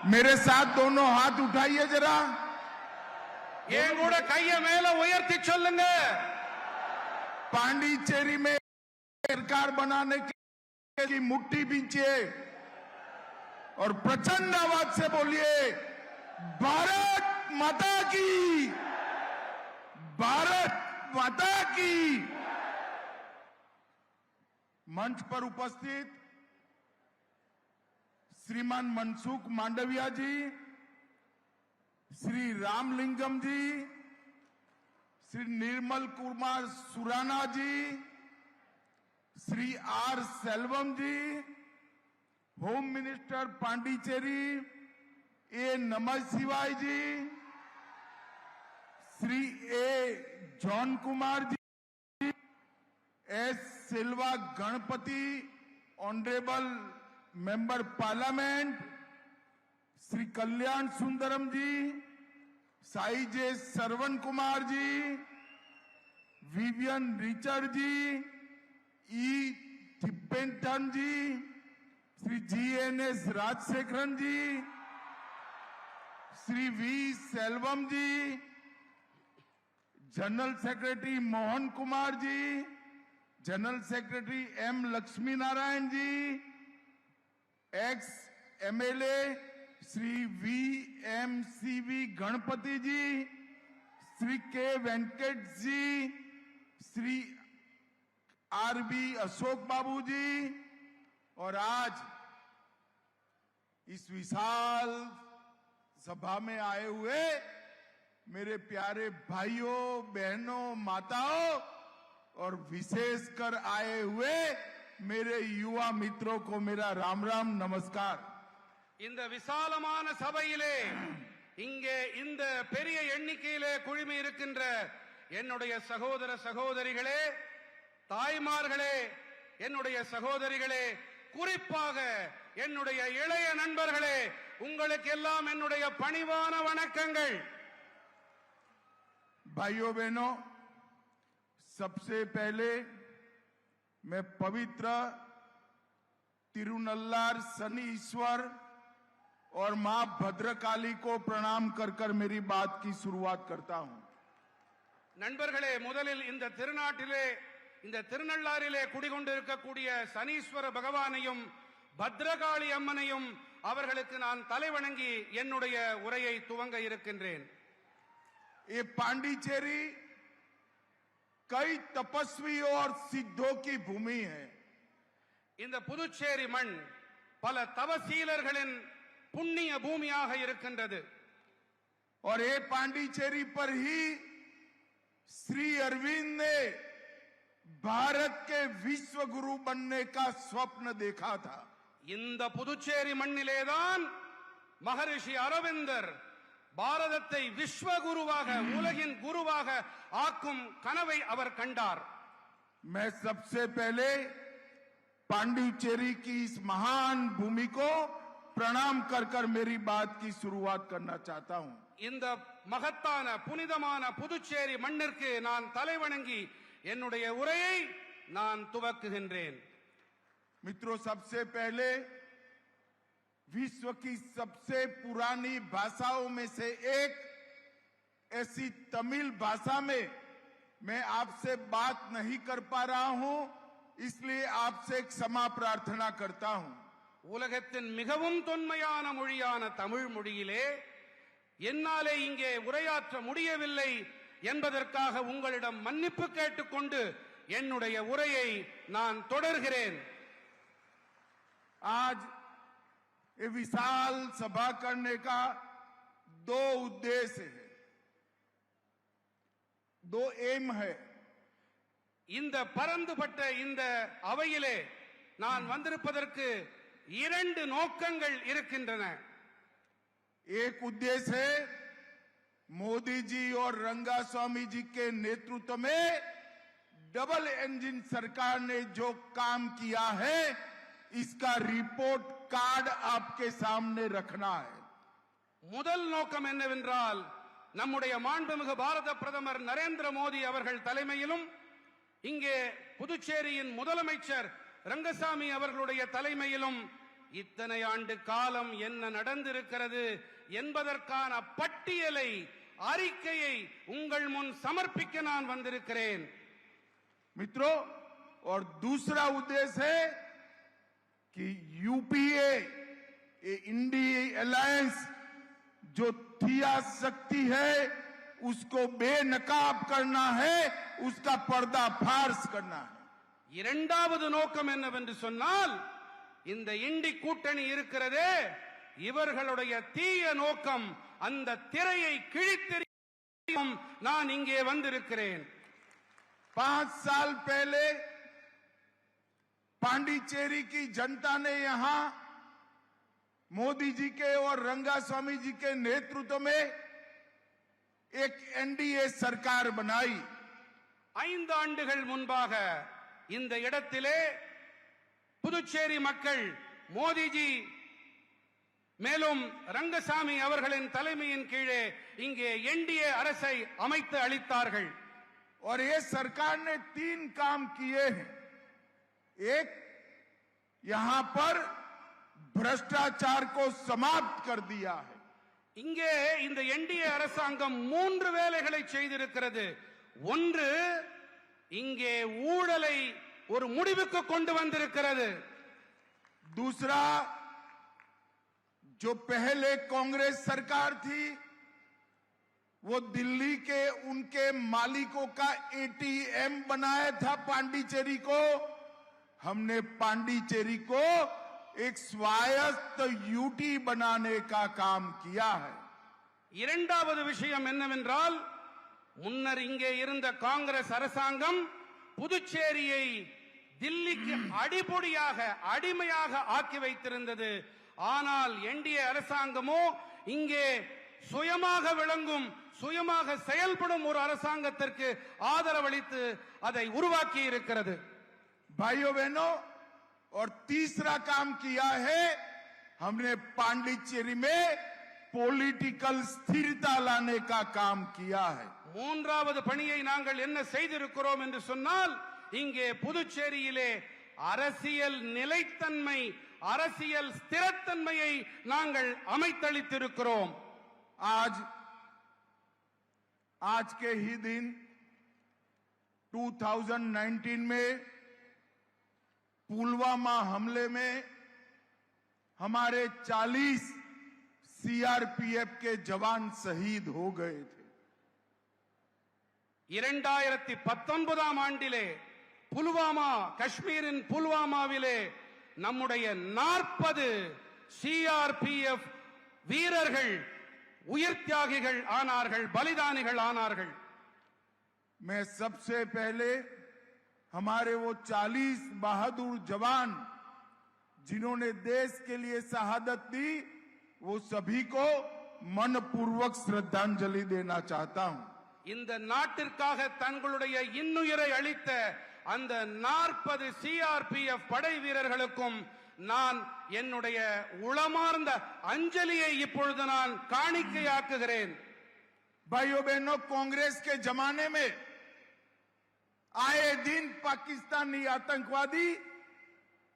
मेरे साथ दोनों हाथ उठाइए जरा। என் கூட கைய மேல உயர்த்தி சொல்லுங்க. पांडिचेरी में सरकार बनाने की मुट्ठी बींचिए और प्रचंड आवाज से बोलिए भारत माता की, भारत माता की। मंच पर उपस्थित Shriman Mansukh Mandaviya ji, Shri Ramalingam ji, Shri Nirmal Kumar Surana ji, Shri R Selvam ji, home minister Pondicherry A Namah Shivay ji, Shri A John Kumar ji, S Silva Ganapathy honourable member parliament, Shri Kalyana Sundaram ji, Sai J Saravana Kumar ji, Vivian Richard ji, E Thippentan ji, Shri GNS Rajasekaran ji, Shri V Selvam ji, general secretary Mohan Kumar ji, general secretary M Lakshmi Narayan ji, ex MLA Shri VMCV Ganapathy ji, Shri K Venkat ji, Shri RB Ashok Babu ji, और आज इस विशाल सभा में आए हुए मेरे प्यारे भाइयों बहनों माताओं और विशेषकर आए हुए मेरे युवा मित्रों को मेरा राम राम नमस्कार। இந்த விசாலமான சபையிலே இங்கே இந்த பெரிய எண்ணிக்கையிலே குழுமி இருக்கின்ற என்னுடைய சகோதர சகோதரிகளே, தாய்மார்களே, என்னுடைய சகோதரிகளே, குறிப்பாக என்னுடைய இளைய நண்பர்களே, உங்களுக்கு எல்லாம் என்னுடைய பணிவான வணக்கங்கள்। भाइयों बहनों, सबसे पहले मैं पवित्र तिरुनल्लार शनि ईश्वर और मां भद्रकाली को प्रणाम कर कर मेरी बात की शुरुआत करता हूं। நண்பர்களே, முதலில் இந்த திருநாட்டிலே இந்த திருநள்ளாறிலே குடிகொண்டிருக்கக்கூடிய சனீஸ்வர பகவானையும் பத்ரகாளி அம்மனையும் அவர்களுக்கு நான் தலைவணங்கி என்னுடைய உரையை துவங்க இருக்கின்றேன்। ये पांडिचेरी कई तपस्वियों और सिद्धों की भूमि है। இந்த புதுச்சேரி மண் பல தவசீலர்களின் புண்ணிய பூமியாக இருக்கின்றது। और ये पांडिचेरी पर ही श्री अरविंद ने भारत के विश्व गुरु बनने का स्वप्न देखा था। இந்த புதுச்சேரி மண்ணிலேதான் மகரிஷி அரவிந்தர் பாரதத்தை விஸ்வகுருவாக உலகின் குருவாக ஆக்கும் கனவை அவர் கண்டார்। मैं सबसे पहले पांडिचेरी की इस महान भूमि को प्रणाम कर कर मेरी बात की शुरुआत करना चाहता हूं। இந்த மகத்தான புனிதமான புதுச்சேரி மண்ணிற்கு நான் தலைவணங்கி என்னுடைய உரையை நான் துவக்குகின்றேன்। मित्रों, सबसे पहले विश्व की सबसे पुरानी भाषाओं में से एक ऐसी तमिल भाषा में मैं आपसे बात नहीं कर पा रहा हूं, इसलिए आपसे क्षमा प्रार्थना करता हूं। உலகத்தின் மிகவும் தொன்மையான மொழியான தமிழ் மொழியிலே என்னாலே இங்கே உரையாற்ற முடியவில்லை என்பதற்காக உங்களிடம் மன்னிப்பு கேட்டுக்கொண்டு என்னுடைய உரையை நான் தொடர்கிறேன்। आज ये विशाल सभा करने का दो उद्देश्य है, दो एम है। இந்த பரந்துபட்ட இந்த அவையிலே நான் வந்திருப்பதற்கு இரண்டு நோக்கங்கள் இருக்கின்றன। एक उद्देश्य है मोदी जी और रंगास्वामी जी के नेतृत्व में डबल इंजन सरकार ने जो काम किया है इसका रिपोर्ट कार्ड आपके सामने रखना है। முதல் நோக்கம் என்னவென்றால் நம்முடைய மாண்புமிகு பாரத பிரதமர் நரேந்திர மோடி அவர்கள் தலைமையிலும் இங்கே புதுச்சேரியின் முதலமைச்சர் ரங்கசாமி அவர்களுடைய தலைமையிலும் இத்தனை ஆண்டு காலம் என்ன நடந்திருக்கிறது என்பதற்கான பட்டியலை அறிக்கையை உங்கள் முன் சமர்ப்பிக்க நான் வந்திருக்கிறேன். मित्रों, और दूसरा उद्देश्य है कि यूपीए इंडिया अलायंस जो थिया शक्ति है उसको बेनकाब करना है, उसका पर्दाफाश करना है. இரண்டாவது நோக்கம் என்னவென்று சொன்னால், இந்த இண்டி கூட்டணி இருக்கிறதே, இவர்களுடைய தீய நோக்கம் அந்த திரையை கிழித்தெறியும் நான் இங்கே வந்திருக்கிறேன். 5 साल पहले पांडिचेरी की जनता ने यहां मोदी जी के और रंगास्वामी जी के नेतृत्व में एक एनडीए सरकार बनाई. 5 ஆண்டுகள் முன்பாக இந்த இடத்திலே புதுச்சேரி மக்கள் மோடிஜி மேலும் ரங்கசாமி அவர்களின் தலைமையின் கீழே இங்கே என்டிஏ அரசை அமைத்து அளித்தார்கள். और ये सरकार ने 3 काम किए हैं. एक, यहां पर भ्रष्टाचार को समाप्त कर दिया है. இங்கே இந்த என்டிஏ அரசாங்கம் 3 வேலைகளை செய்திருக்கிறது. ஒன்று, இங்கே ஊழலை ஒரு முடிவுக்கு கொண்டு வந்திருக்கிறது. दूसरा, जो पहले कांग्रेस सरकार थी वो दिल्ली के उनके मालिकों का एटीएम बनाया था पांडिचेरी को. हमने पांडिचेरी को एक स्वायत्त यूटी बनाने का काम किया है. இரண்டாவது விஷயம் என்னவென்றால், முன்னர் இங்கே இருந்த காங்கிரஸ் அரசாங்கம் புதுச்சேரியை தில்லிக்கு அடிமையாக ஆக்கி வைத்திருந்தது. ஆனால் என்டிஏ அரசாங்கமோ இங்கே சுயமாக விளங்கும், சுயமாக செயல்படும் ஒரு அரசாங்கத்திற்கு ஆதரவளித்து அதை உருவாக்கி இருக்கிறது. भाइयों बहनों, और तीसरा काम किया है, हमने पांडिचेरी में पॉलिटिकल स्थिरता लाने का काम किया है. மூன்றாவது பணியை நாங்கள் என்ன செய்திருக்கிறோம் என்று சொன்னால், இங்கே புதுச்சேரியிலே அரசியல் நிலைத்தன்மை, அரசியல் ஸ்திரத்தன்மையை நாங்கள் அமைத்தளித்திருக்கிறோம். आज के ही दिन 2019 में पुलवामा हमले में हमारे 40 सीआरपीएफ के जवान शहीद हो गए थे. 2019 ஆண்டிலே புல்வாமா, காஷ்மீரின் புல்வாமாவிலே நம்முடைய 40 சிஆர்பிஎஃப் வீரர்கள் உயிர் தியாகிகள் ஆனார்கள், பலிதானிகள் ஆனார்கள். मैं सबसे पहले हमारे वो 40 बहादुर जवान जिन्होंने देश के लिए शहादत दी, वो सभी को मनपूर्वक श्रद्धांजलि देना चाहता हूं. இந்த நாட்டிற்காக தங்களுடைய இன்னுயிரை அளித்த அந்த 40 சிஆர்பிஎஃப் படை வீரர்களுக்கும் நான் என்னுடைய உளமார்ந்த அஞ்சலியை இப்பொழுது நான் காணிக்கையாக்குகிறேன். भाइयों बहनों, कांग्रेस के जमाने में आए दिन पाकिस्तानी आतंकवादी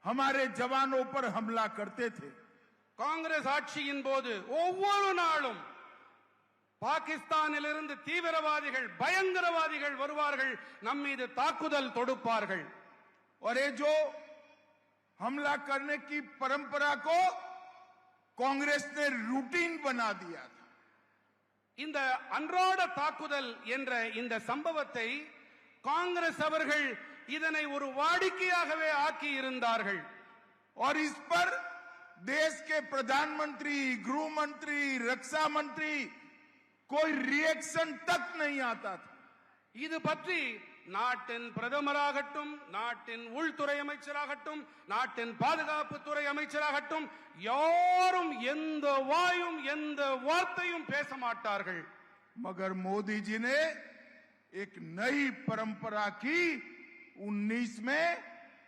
हमारे जवानों पर हमला करते थे. காங்கிரஸ் ஆட்சியின் போது ஒவ்வொரு நாளும் பாகிஸ்தானிலிருந்து தீவிரவாதிகள், பயங்கரவாதிகள் வருவார்கள், நம் மீது தாக்குதல் தொடுப்பார்கள். और ये जो हमला करने की परंपरा को कांग्रेस ने रूटीन बना दिया था. இந்த அன்றாட தாக்குதல் என்ற இந்த சம்பவத்தை காங்கிரஸ் அவர்கள் இதனை ஒரு வாடிக்கையாகவே ஆக்கி இருந்தார்கள். और इस पर देश के प्रधानमंत्री, गृह मंत्री, रक्षा मंत्री कोई रिएक्शन तक नहीं आता था. இது பற்றி நாட்டின் பிரதமராகட்டும், நாட்டின் உள்துறை அமைச்சராகட்டும், நாட்டின் பாதுகாப்புத்துறை அமைச்சராகட்டும் யாரும் எந்த வாயும் எந்த வார்த்தையும் பேச மாட்டார்கள். मगर मोदी जी ने एक नई परंपरा की. 19 में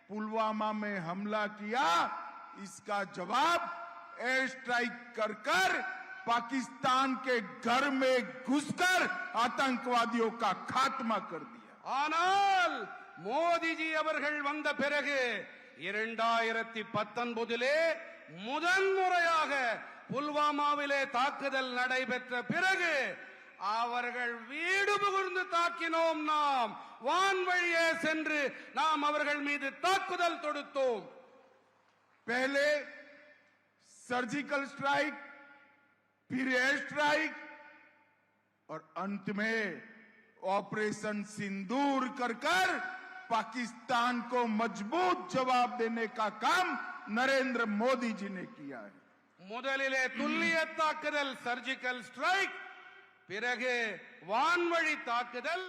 पुलवामा में हमला किया, इसका जवाब एयर स्ट्राइक कर पाकिस्तान के घर में घुसकर आतंकवादियों का खात्मा कर दिया. ஆனால் மோடிஜி அவர்கள் வந்த பிறகு 2019 முதன்முறையாக புல்வாமாவிலே தாக்குதல் நடைபெற்ற பிறகு அவர்கள் வீடு புகுந்து தாக்கினோம். நாம் வான்வழியே சென்று நாம் அவர்கள் மீது தாக்குதல் தொடுத்தோம். पहले सर्जिकल स्ट्राइक, फिर एयर स्ट्राइक और अंत में ऑपरेशन सिंदूर कर पाकिस्तान को मजबूत जवाब देने का काम नरेंद्र मोदी जी ने किया है. முதலிலே துல்லிய தாக்குதல் சர்ஜிக்கல் ஸ்ட்ரைக், பிறகு வான்வழி தாக்குதல்.